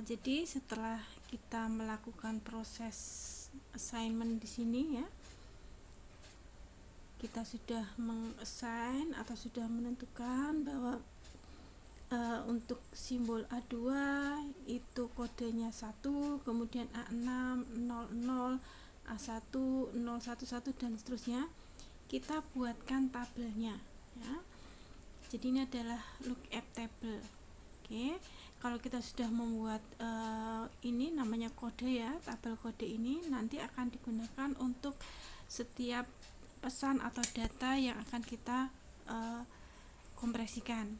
Jadi setelah kita melakukan proses assignment di sini ya, kita sudah mengassign atau sudah menentukan bahwa untuk simbol A2 itu kodenya 1, kemudian A6 00, A1 011 dan seterusnya. Kita buatkan tabelnya ya. Jadi ini adalah lookup table. Oke, kalau kita sudah membuat ini namanya kode ya, tabel kode ini nanti akan digunakan untuk setiap pesan atau data yang akan kita kompresikan.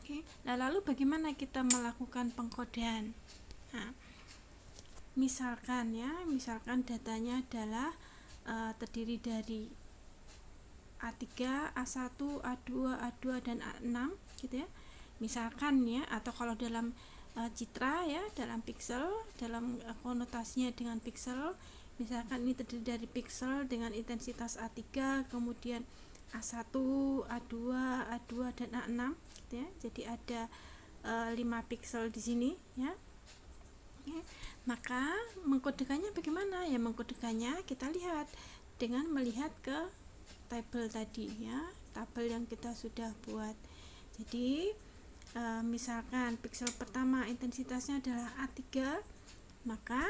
Oke, nah lalu bagaimana kita melakukan pengkodean? Nah, misalkan datanya adalah terdiri dari A3, A1, A2, A2 dan A6 gitu ya. Misalkan ya, atau kalau dalam citra ya, dalam pixel, dalam konotasinya dengan pixel, misalkan ini terdiri dari pixel dengan intensitas A3, kemudian A1, A2, A2 dan A6 gitu ya. Jadi ada 5 pixel di sini ya. Oke. Maka mengkodekannya bagaimana? Ya mengkodekannya kita lihat dengan melihat ke tabel tadi ya, tabel yang kita sudah buat. Jadi misalkan pixel pertama intensitasnya adalah A3, maka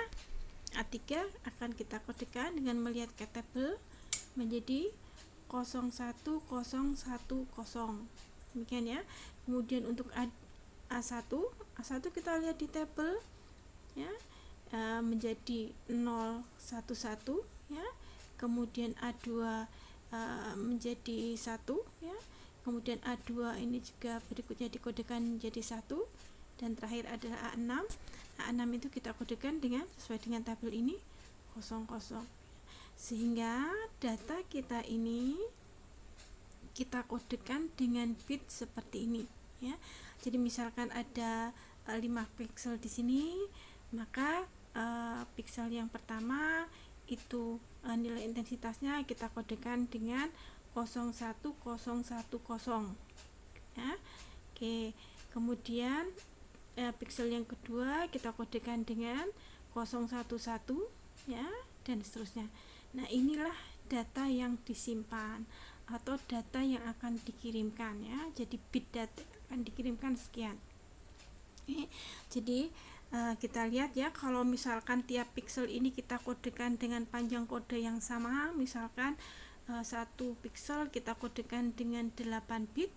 A3 akan kita kodekan dengan melihat ke tabel menjadi 01010. Demikian ya. Kemudian untuk A1 kita lihat di tabel ya, menjadi 011 ya. Kemudian A2 menjadi 1 ya. Kemudian A2 ini juga berikutnya dikodekan menjadi 1, dan terakhir adalah A6. A6 itu kita kodekan dengan sesuai dengan tabel ini 00. Sehingga data kita ini kita kodekan dengan bit seperti ini ya. Jadi misalkan ada 5 pixel di sini, maka pixel yang pertama itu nilai intensitasnya kita kodekan dengan 01010 ya. Oke, kemudian pixel yang kedua kita kodekan dengan 011 ya, dan seterusnya. Nah, inilah data yang disimpan atau data yang akan dikirimkan ya. Jadi bit data akan dikirimkan sekian. Jadi kita lihat ya, kalau misalkan tiap pixel ini kita kodekan dengan panjang kode yang sama, misalkan satu pixel kita kodekan dengan 8 bit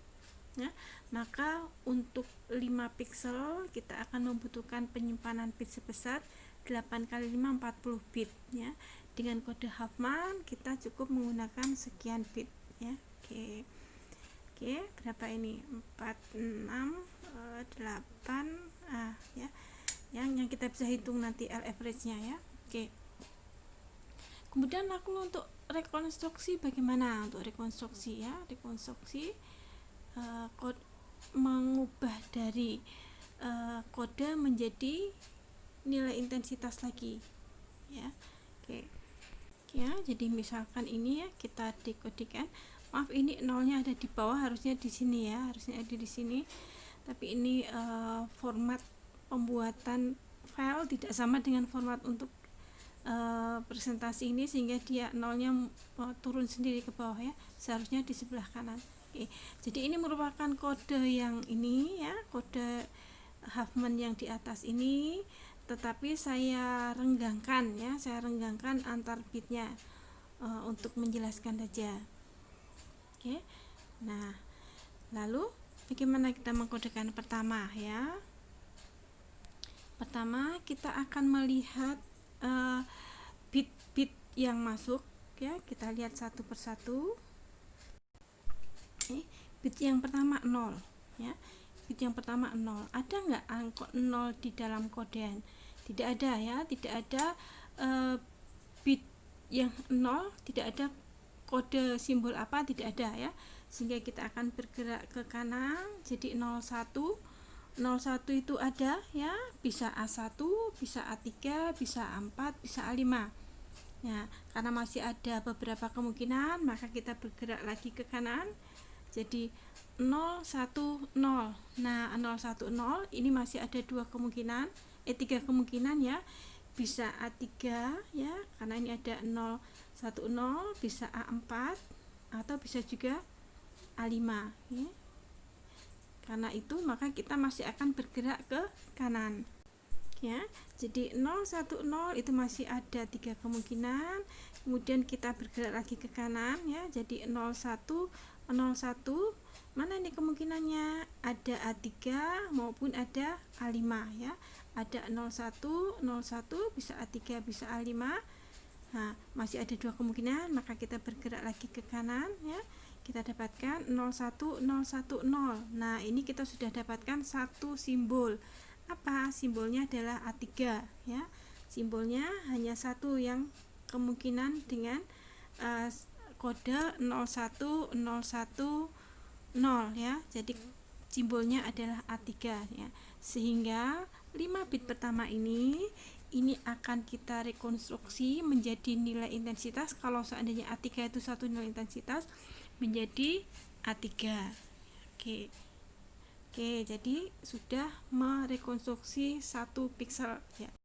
ya, maka untuk 5 pixel kita akan membutuhkan penyimpanan bit sebesar 8 kali 5 40 bit ya. Dengan kode Huffman kita cukup menggunakan sekian bit ya. Oke, berapa ini? 4, 6, 8 ya. Yang kita bisa hitung nanti L average-nya ya. Oke. Kemudian lalu untuk rekonstruksi bagaimana? Untuk rekonstruksi ya, mengubah dari kode menjadi nilai intensitas lagi ya. Oke. Ya, jadi misalkan ini ya kita dekodikan. Maaf, ini nolnya ada di bawah, harusnya di sini ya, harusnya ada di sini. Tapi ini format pembuatan file tidak sama dengan format untuk presentasi ini, sehingga dia nolnya turun sendiri ke bawah ya, seharusnya di sebelah kanan. Oke. Jadi ini merupakan kode yang ini ya, kode Huffman yang di atas ini, tetapi saya renggangkan ya, antar bitnya untuk menjelaskan saja. Oke. Nah, lalu bagaimana kita mengkodekan pertama ya? Pertama kita akan melihat bit-bit yang masuk ya, kita lihat satu persatu. Bit yang pertama 0 ya. Bit yang pertama 0. Ada nggak angka 0 di dalam kodean? Tidak ada ya, tidak ada bit yang 0, tidak ada kode simbol apa, tidak ada ya. Sehingga kita akan bergerak ke kanan, jadi 01 itu ada ya, bisa A1, bisa A3, bisa A4, bisa A5 ya. Karena masih ada beberapa kemungkinan, maka kita bergerak lagi ke kanan, jadi 010. Nah, 010 ini masih ada tiga kemungkinan ya. Bisa A3 ya, karena ini ada 010, bisa A4 atau bisa juga A5 ya. Karena itu maka kita masih akan bergerak ke kanan ya. Jadi 010 itu masih ada tiga kemungkinan, kemudian kita bergerak lagi ke kanan ya. Jadi 01 mana ini kemungkinannya, ada A3 maupun ada A5 ya. Ada 01 bisa A3 bisa A5. Nah, masih ada dua kemungkinan, maka kita bergerak lagi ke kanan ya. Kita dapatkan 010. Nah, ini kita sudah dapatkan satu simbol. Apa? Simbolnya adalah A3 ya. Simbolnya hanya satu yang kemungkinan dengan kode 01010 ya. Jadi simbolnya adalah A3 ya. Sehingga 5 bit pertama ini akan kita rekonstruksi menjadi nilai intensitas. Kalau seandainya A3 itu satu nilai intensitas, menjadi A3. Oke, jadi sudah merekonstruksi 1 piksel ya.